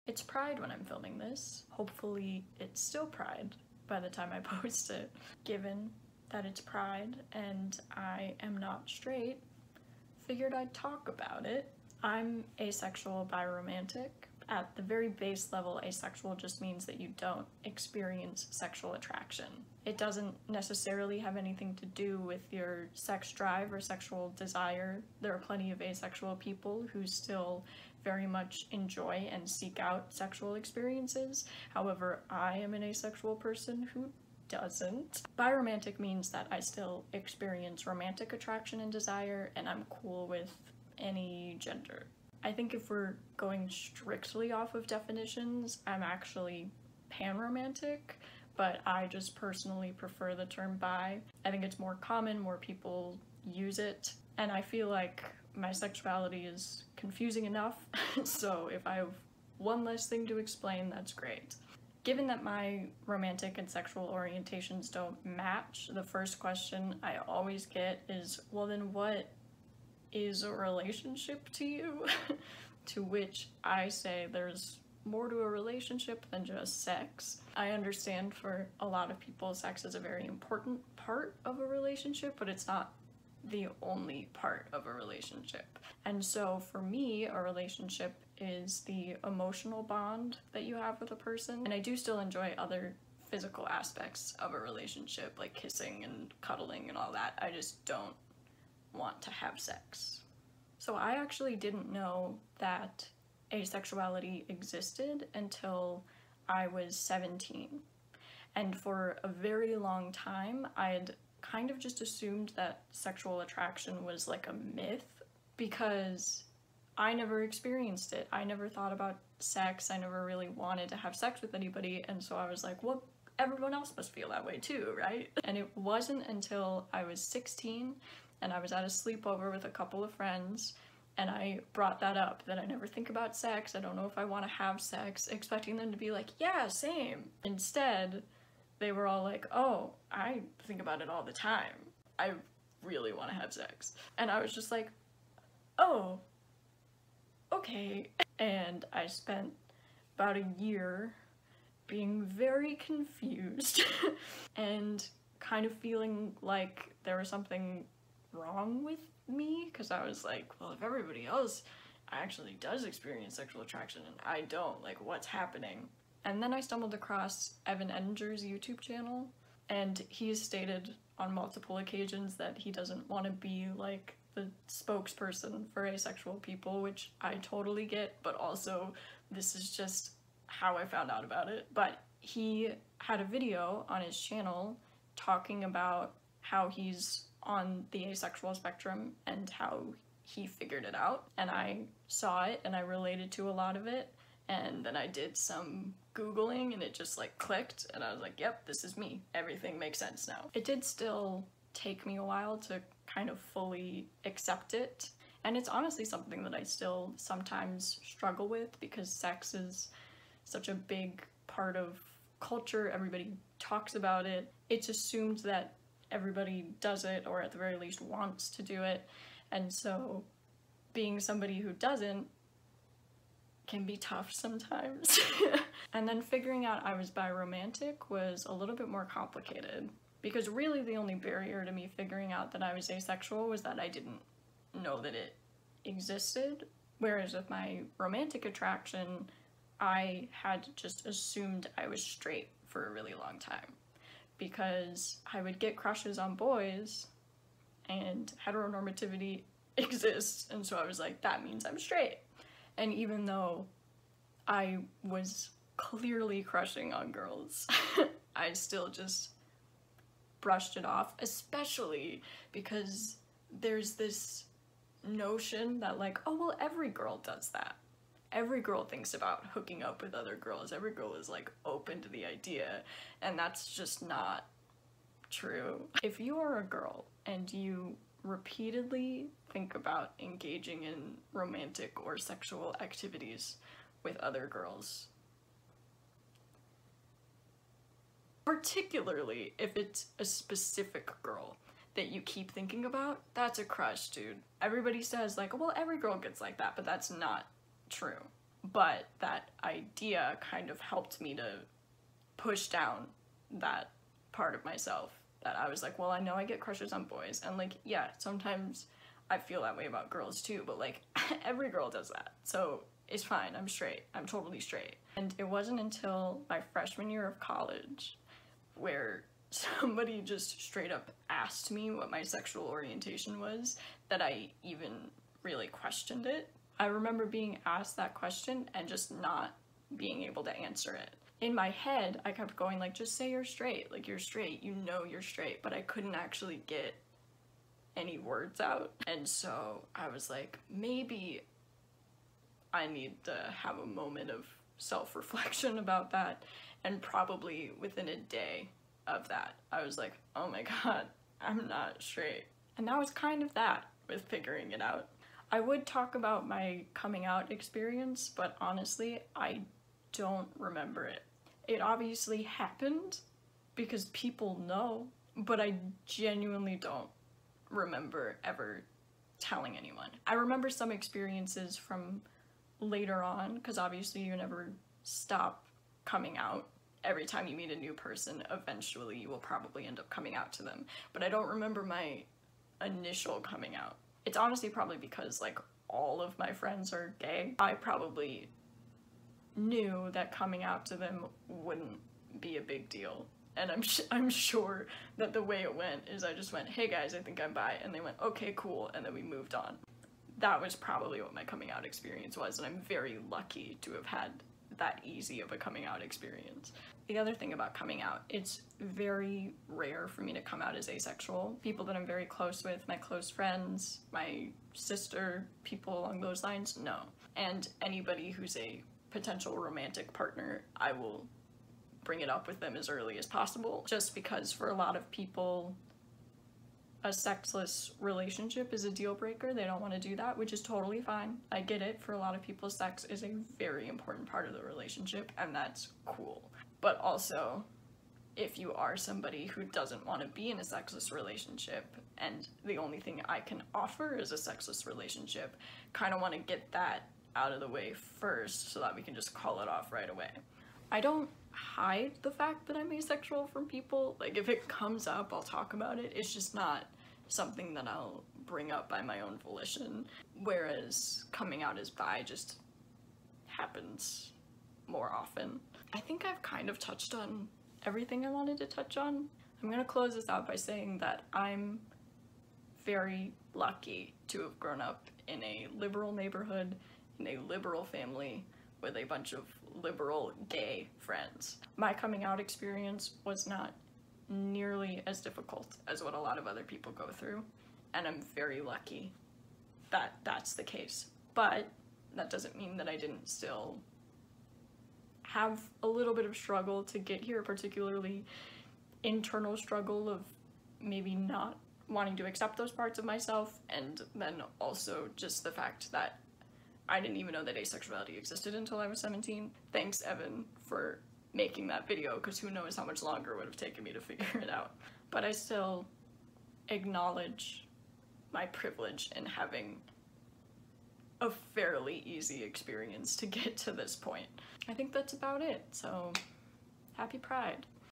It's Pride when I'm filming this. Hopefully it's still Pride by the time I post it. Given that it's Pride and I am not straight, figured I'd talk about it. I'm asexual biromantic. At the very base level, asexual just means that you don't experience sexual attraction. It doesn't necessarily have anything to do with your sex drive or sexual desire. There are plenty of asexual people who still very much enjoy and seek out sexual experiences. However, I am an asexual person who doesn't. Biromantic means that I still experience romantic attraction and desire, and I'm cool with any gender. I think if we're going strictly off of definitions, I'm actually panromantic, but I just personally prefer the term bi. I think it's more common, more people use it, and I feel like my sexuality is confusing enough, so if I have one less thing to explain, that's great. Given that my romantic and sexual orientations don't match, the first question I always get is, well then what is a relationship to you? To which I say there's more to a relationship than just sex. I understand for a lot of people sex is a very important part of a relationship, but it's not the only part of a relationship. And so for me, a relationship is the emotional bond that you have with a person. And I do still enjoy other physical aspects of a relationship, like kissing and cuddling and all that. I just don't want to have sex. So I actually didn't know that asexuality existed until I was 17. And for a very long time, I had kind of just assumed that sexual attraction was like a myth because I never experienced it. I never thought about sex. I never really wanted to have sex with anybody. And so I was like, well, everyone else must feel that way too, right? And it wasn't until I was 16 and I was at a sleepover with a couple of friends and I brought that up, that I never think about sex. I don't know if I want to have sex, expecting them to be like, yeah, same. Instead, they were all like, oh, I think about it all the time. I really want to have sex. And I was just like, oh, okay. And I spent about a year being very confused and kind of feeling like there was something wrong with me, because I was like, well, if everybody else actually does experience sexual attraction and I don't, like, what's happening? And then I stumbled across Evan Edinger's YouTube channel, and he's stated on multiple occasions that he doesn't want to be like the spokesperson for asexual people, which I totally get, but also this is just how I found out about it. But he had a video on his channel talking about how he's on the asexual spectrum and how he figured it out, and I saw it and I related to a lot of it, and then I did some Googling and it just like clicked and I was like, yep, this is me. Everything makes sense now. It did still take me a while to kind of fully accept it, and it's honestly something that I still sometimes struggle with because sex is such a big part of culture. Everybody talks about it. It's assumed that everybody does it, or at the very least wants to do it, and so being somebody who doesn't can be tough sometimes. And then figuring out I was biromantic was a little bit more complicated, because really the only barrier to me figuring out that I was asexual was that I didn't know that it existed, whereas with my romantic attraction I had just assumed I was straight for a really long time, because I would get crushes on boys and heteronormativity exists, and so I was like, that means I'm straight. And even though I was clearly crushing on girls, I still just brushed it off, especially because there's this notion that like, oh well, every girl does that. Every girl thinks about hooking up with other girls. Every girl is like open to the idea, and that's just not true. If you are a girl and you repeatedly think about engaging in romantic or sexual activities with other girls, particularly if it's a specific girl that you keep thinking about, that's a crush, dude. Everybody says like, well, every girl gets like that, but that's not true. but that idea kind of helped me to push down that part of myself that I was like, well, I know I get crushes on boys, and like, yeah, sometimes I feel that way about girls too, but like every girl does that, so it's fine, I'm straight, I'm totally straight. And it wasn't until my freshman year of college where somebody just straight up asked me what my sexual orientation was that I even really questioned it. I remember being asked that question and just not being able to answer it. In my head, I kept going like, just say you're straight, like you're straight, you know you're straight, but I couldn't actually get any words out. And so I was like, maybe I need to have a moment of self-reflection about that. And probably within a day of that, I was like, oh my god, I'm not straight. And that was kind of that with figuring it out. I would talk about my coming out experience, but honestly, I don't remember it. It obviously happened because people know, but I genuinely don't remember ever telling anyone. I remember some experiences from later on, because obviously you never stop coming out. Every time you meet a new person, eventually you will probably end up coming out to them. But I don't remember my initial coming out. It's honestly probably because like all of my friends are gay. I probably knew that coming out to them wouldn't be a big deal. And I'm sure that the way it went is I just went, hey guys, I think I'm bi, and they went, okay, cool, and then we moved on. That was probably what my coming out experience was, and I'm very lucky to have had that easy of a coming out experience. The other thing about coming out, it's very rare for me to come out as asexual. People that I'm very close with, my close friends, my sister, people along those lines, no. And anybody who's a potential romantic partner, I will bring it up with them as early as possible, just because for a lot of people, a sexless relationship is a deal breaker. They don't want to do that, which is totally fine. I get it. For a lot of people, sex is a very important part of the relationship, and that's cool. But also, if you are somebody who doesn't want to be in a sexless relationship, and the only thing I can offer is a sexless relationship, kind of want to get that out of the way first so that we can just call it off right away. I don't hide the fact that I'm asexual from people. Like, if it comes up, I'll talk about it. It's just not something that I'll bring up by my own volition. Whereas coming out as bi just happens more often. I think I've kind of touched on everything I wanted to touch on. I'm gonna close this out by saying that I'm very lucky to have grown up in a liberal neighborhood, in a liberal family, with a bunch of liberal gay friends. My coming out experience was not nearly as difficult as what a lot of other people go through, and I'm very lucky that that's the case. But that doesn't mean that I didn't still have a little bit of struggle to get here, particularly internal struggle of maybe not wanting to accept those parts of myself, and then also just the fact that I didn't even know that asexuality existed until I was 17. Thanks, Evan, for making that video, because who knows how much longer it would have taken me to figure it out. But I still acknowledge my privilege in having a fairly easy experience to get to this point. I think that's about it, so happy Pride.